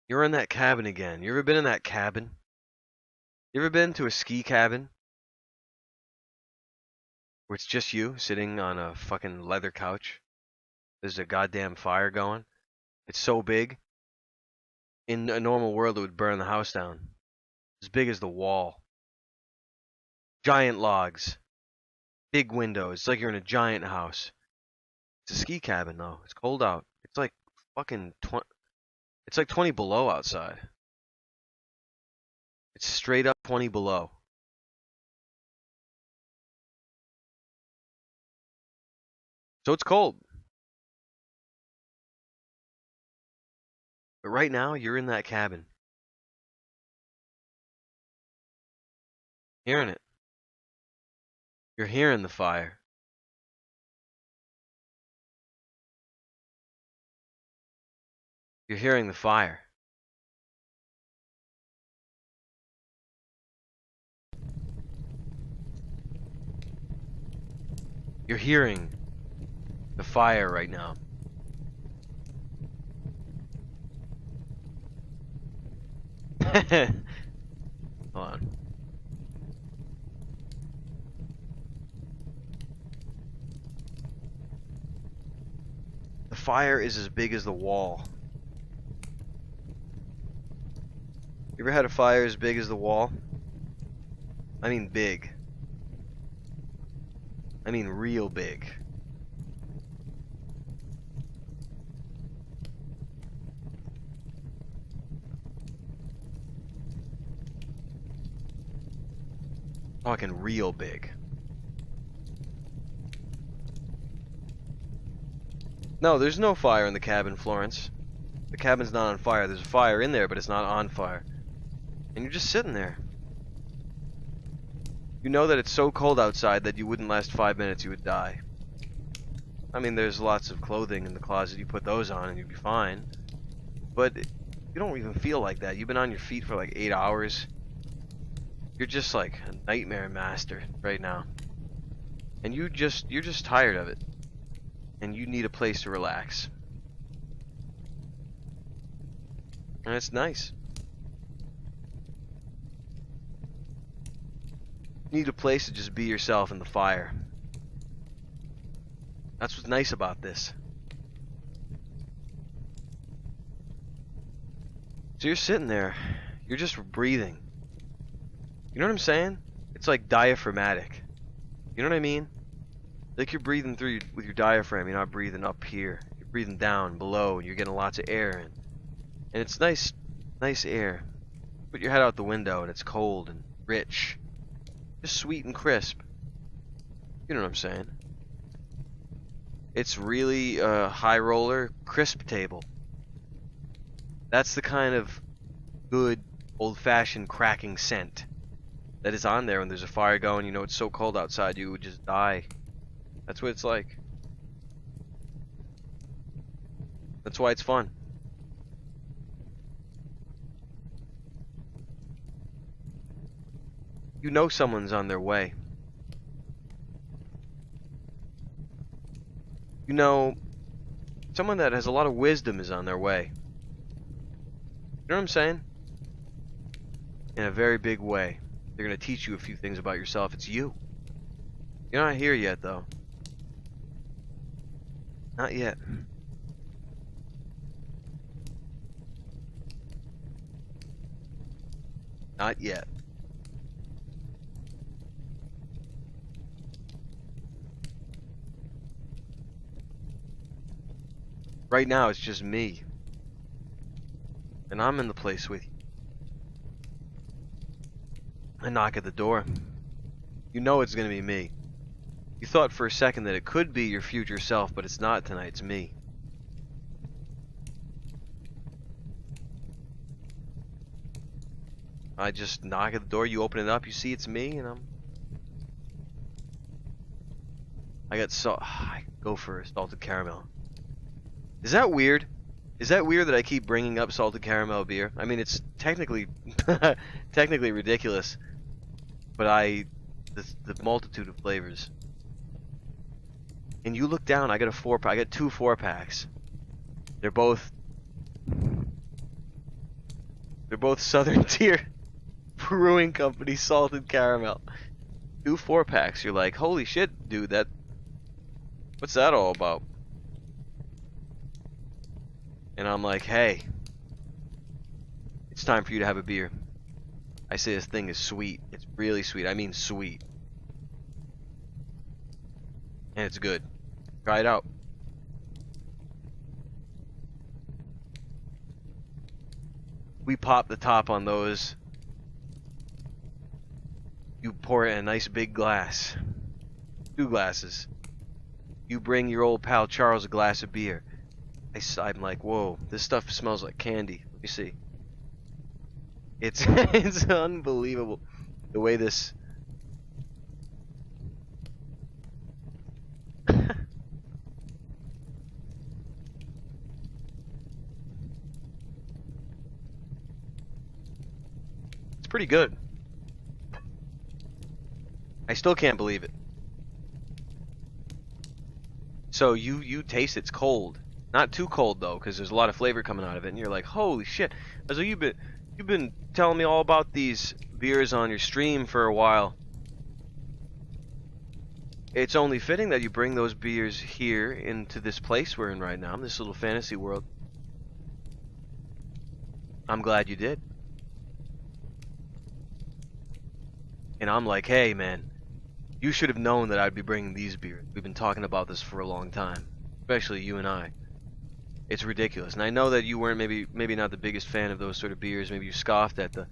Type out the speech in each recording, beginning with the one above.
You're in that cabin again. You ever been in that cabin? You ever been to a ski cabin where it's just you sitting on a fucking leather couch? There's a goddamn fire going. It's so big. In a normal world, it would burn the house down. As big as the wall. Giant logs. Big windows. It's like you're in a giant house. It's a ski cabin, though. It's cold out. It's like fucking 20. It's like 20 below outside. It's straight up 20 below. So it's cold. But right now, you're in that cabin. Hearing it. You're hearing the fire. You're hearing the fire. You're hearing the fire right now. Hold on. The fire is as big as the wall. You ever had a fire as big as the wall? I mean big. I mean real big. Talking real big. No, there's no fire in the cabin, Florence. The cabin's not on fire. There's a fire in there, but it's not on fire. And you're just sitting there. You know that it's so cold outside that you wouldn't last 5 minutes, you would die. I mean, there's lots of clothing in the closet. You put those on and you'd be fine. But you don't even feel like that. You've been on your feet for like 8 hours. You're just like a nightmare master right now. And you're just tired of it. And you need a place to relax. And it's nice. You need a place to just be yourself in the fire. That's what's nice about this. So you're sitting there, you're just breathing. You know what I'm saying? It's like diaphragmatic. You know what I mean? Like you're breathing through with your diaphragm, you're not breathing up here. You're breathing down below and you're getting lots of air in. And it's nice air. Put your head out the window and it's cold and rich. Just sweet and crisp. You know what I'm saying? It's really a high roller crisp table. That's the kind of good old-fashioned cracking scent that is on there when there's a fire going. You know it's so cold outside you would just die. That's what it's like. That's why it's fun. You know someone's on their way. You know, someone that has a lot of wisdom is on their way. You know what I'm saying? In a very big way. They're going to teach you a few things about yourself. It's you. You're not here yet, though. Not yet. Not yet. Right now, it's just me. And I'm in the place with you. I knock at the door. You know it's gonna be me. You thought for a second that it could be your future self, but it's not tonight, it's me. I just knock at the door, you open it up, you see it's me, and I go for a salted caramel. Is that weird? Is that weird that I keep bringing up salted caramel beer? I mean, it's technically ridiculous, but the multitude of flavors. And you look down, I got two 4-packs. They're both They're both Southern Tier Brewing Company salted caramel. 2 4-packs. You're like, holy shit, dude, what's that all about? And I'm like, hey, it's time for you to have a beer. I say this thing is sweet. It's really sweet. I mean sweet. And it's good. Try it out. We pop the top on those. You pour it in a nice big glass. 2 glasses. You bring your old pal Charles a glass of beer. I'm like, whoa, this stuff smells like candy. Let me see. It's it's unbelievable the way this. It's pretty good. I still can't believe it. So you taste it's cold. Not too cold though, because there's a lot of flavor coming out of it, and you're like, holy shit. So you've been telling me all about these beers on your stream for a while. It's only fitting that you bring those beers here into this place we're in right now, this little fantasy world. I'm glad you did. And I'm like, hey man, you should have known that I'd be bringing these beers. We've been talking about this for a long time, especially you and I. It's ridiculous, and I know that you weren't maybe not the biggest fan of those sort of beers. Maybe you scoffed at the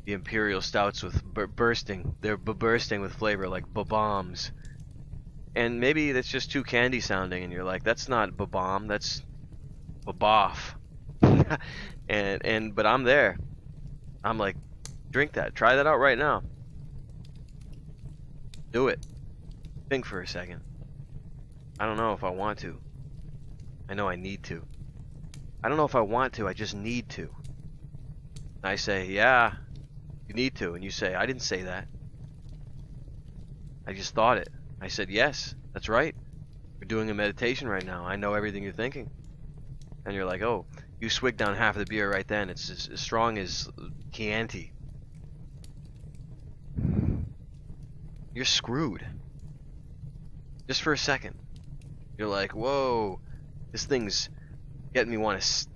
imperial stouts with bursting. They're bursting with flavor like bombs, and maybe that's just too candy sounding. And you're like, that's not bomb, that's boff. But I'm there. I'm like, drink that. Try that out right now. Do it. Think for a second. I don't know if I want to. I know I need to. I don't know if I want to, I just need to. And I say, yeah, you need to. And you say, I didn't say that. I just thought it. I said, yes, that's right. We're doing a meditation right now. I know everything you're thinking. And you're like, oh, you swig down half of the beer right then. It's as strong as Chianti. You're screwed. Just for a second. You're like, whoa, this thing's getting me it's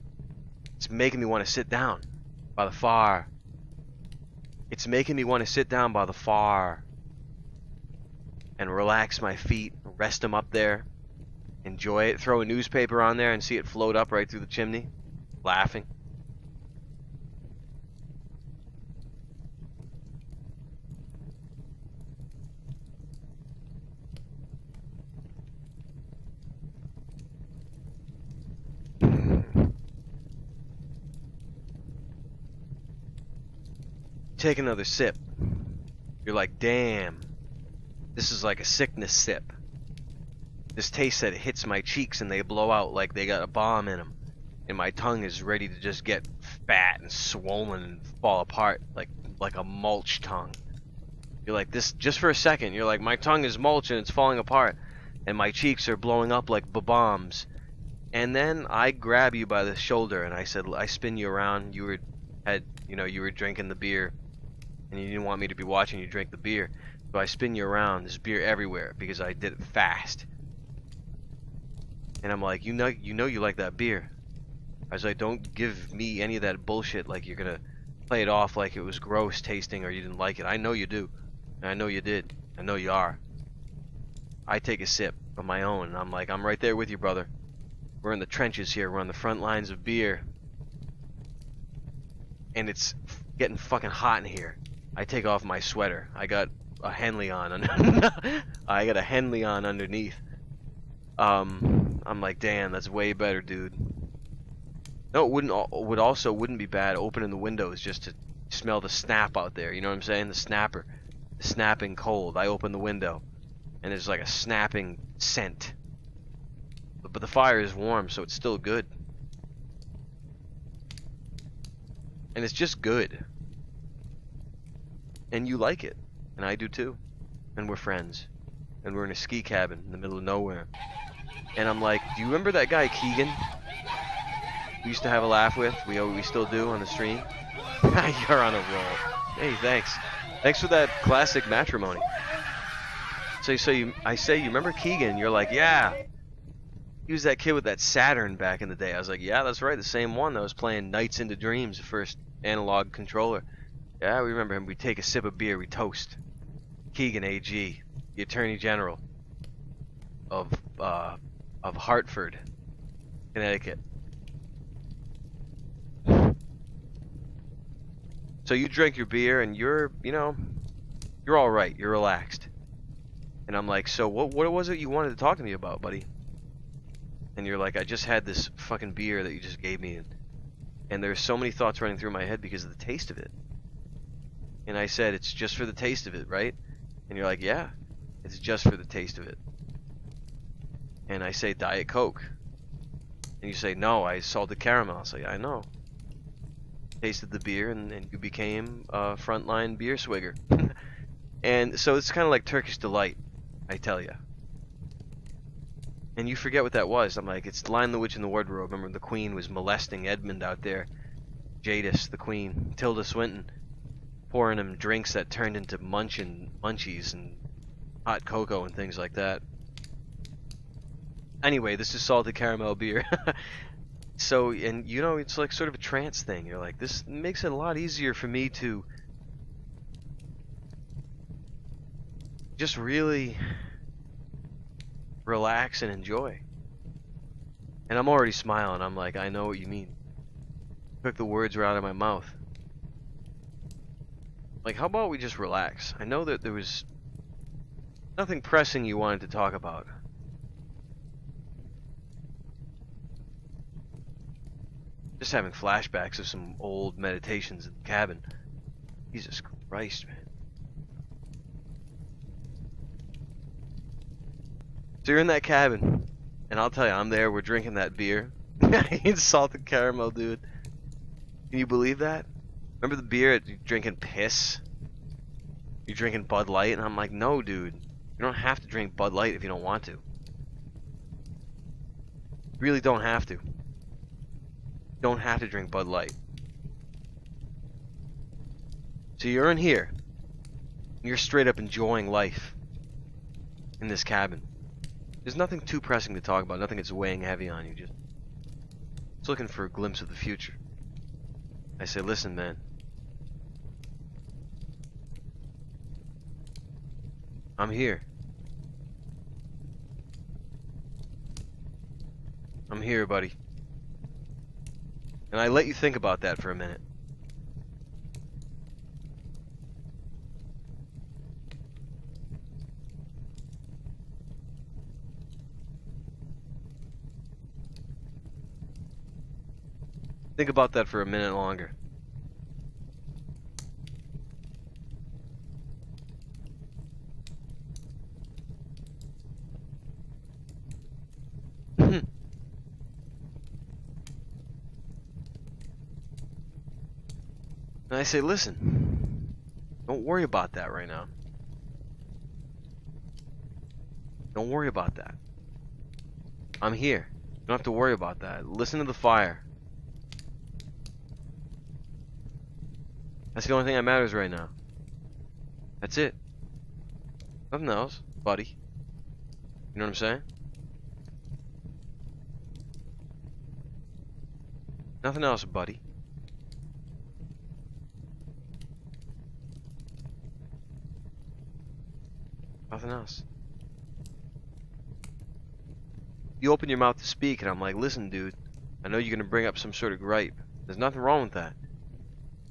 making me want to sit down by the fire. It's making me want to sit down by the fire and relax my feet, rest them up there, enjoy it, throw a newspaper on there and see it float up right through the chimney, laughing. Take another sip. You're like, damn, this is like a sickness sip. This taste that it hits my cheeks and they blow out like they got a bomb in them, and my tongue is ready to just get fat and swollen and fall apart like a mulch tongue. You're like, this just for a second. You're like, my tongue is mulch and it's falling apart, and my cheeks are blowing up like bombs. And then I grab you by the shoulder and I said, I spin you around. You were drinking the beer. And you didn't want me to be watching you drink the beer. So I spin you around. There's beer everywhere because I did it fast. And I'm like, you know you like that beer. I was like, don't give me any of that bullshit like you're going to play it off like it was gross tasting or you didn't like it. I know you do. And I know you did. I know you are. I take a sip of my own and I'm like, I'm right there with you, brother. We're in the trenches here. We're on the front lines of beer. And it's getting fucking hot in here. I take off my sweater. I got a Henley on. I got a Henley on underneath. I'm like, damn, that's way better, dude. No, it wouldn't be bad opening the windows just to smell the snap out there. You know what I'm saying? The snapper, the snapping cold. I open the window, and there's like a snapping scent. But the fire is warm, so it's still good. And it's just good. And you like it. And I do too. And we're friends. And we're in a ski cabin in the middle of nowhere. And I'm like, do you remember that guy Keegan? we used to have a laugh with. We still do on the stream. You're on a roll. Hey, thanks. Thanks for that classic matrimony. I say, you remember Keegan? You're like, yeah. He was that kid with that Saturn back in the day. I was like, yeah, that's right, the same one that was playing Nights into Dreams, the first analog controller. Yeah, we remember him. We'd take a sip of beer, we'd toast. Keegan AG, the Attorney General of Hartford, Connecticut. So you drink your beer and you're all right. You're relaxed. And I'm like, so what was it you wanted to talk to me about, buddy? And you're like, I just had this fucking beer that you just gave me, and there's so many thoughts running through my head because of the taste of it. And I said, it's just for the taste of it, right? And you're like, yeah, it's just for the taste of it. And I say, Diet Coke. And you say, no, I salted caramel. I say, I know. Tasted the beer and you became a frontline beer swigger. And so it's kind of like Turkish delight, I tell you. And you forget what that was. I'm like, it's Lion the Witch in the Wardrobe. Remember the Queen was molesting Edmund out there. Jadis, the Queen, Tilda Swinton, pouring him drinks that turned into munchies and hot cocoa and things like that. Anyway, this is salted caramel beer. So, and it's like sort of a trance thing. You're like, this makes it a lot easier for me to just really relax and enjoy. And I'm already smiling. I'm like, I know what you mean. Took the words right out of my mouth. Like, how about we just relax? I know that there was nothing pressing you wanted to talk about. Just having flashbacks of some old meditations in the cabin. Jesus Christ, man. So you're in that cabin, and I'll tell you, I'm there, we're drinking that beer. It's salted caramel, dude. Can you believe that? Remember the beer, you're drinking piss? You're drinking Bud Light, and I'm like, no, dude. You don't have to drink Bud Light if you don't want to. You really don't have to. You don't have to drink Bud Light. So you're in here. You're straight up enjoying life in this cabin. There's nothing too pressing to talk about, nothing that's weighing heavy on you, just looking for a glimpse of the future. I say, listen, man. I'm here. I'm here, buddy. And I let you think about that for a minute. Think about that for a minute longer. And I say, listen, don't worry about that right now. Don't worry about that. I'm here. You don't have to worry about that. Listen to the fire. That's the only thing that matters right now. That's it. Nothing else, buddy. You know what I'm saying? Nothing else, buddy. Nothing else. You open your mouth to speak, and I'm like, listen, dude, I know you're going to bring up some sort of gripe. There's nothing wrong with that.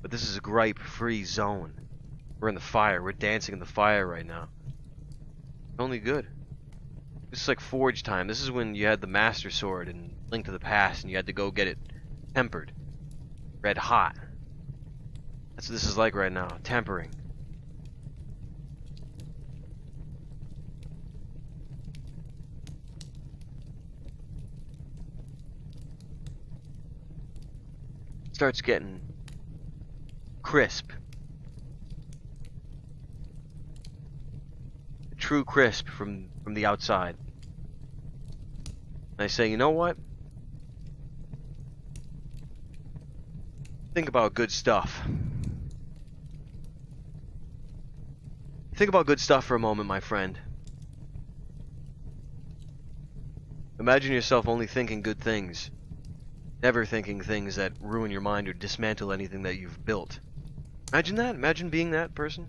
But this is a gripe-free zone. We're in the fire. We're dancing in the fire right now. Only good. This is like Forge time. This is when you had the Master Sword in Link to the Past, and you had to go get it tempered. Red hot. That's what this is like right now. Tempering. Starts getting crisp. A true crisp from the outside. And I say, you know what? Think about good stuff. Think about good stuff for a moment, my friend. Imagine yourself only thinking good things. Never thinking things that ruin your mind or dismantle anything that you've built. Imagine that. Imagine being that person.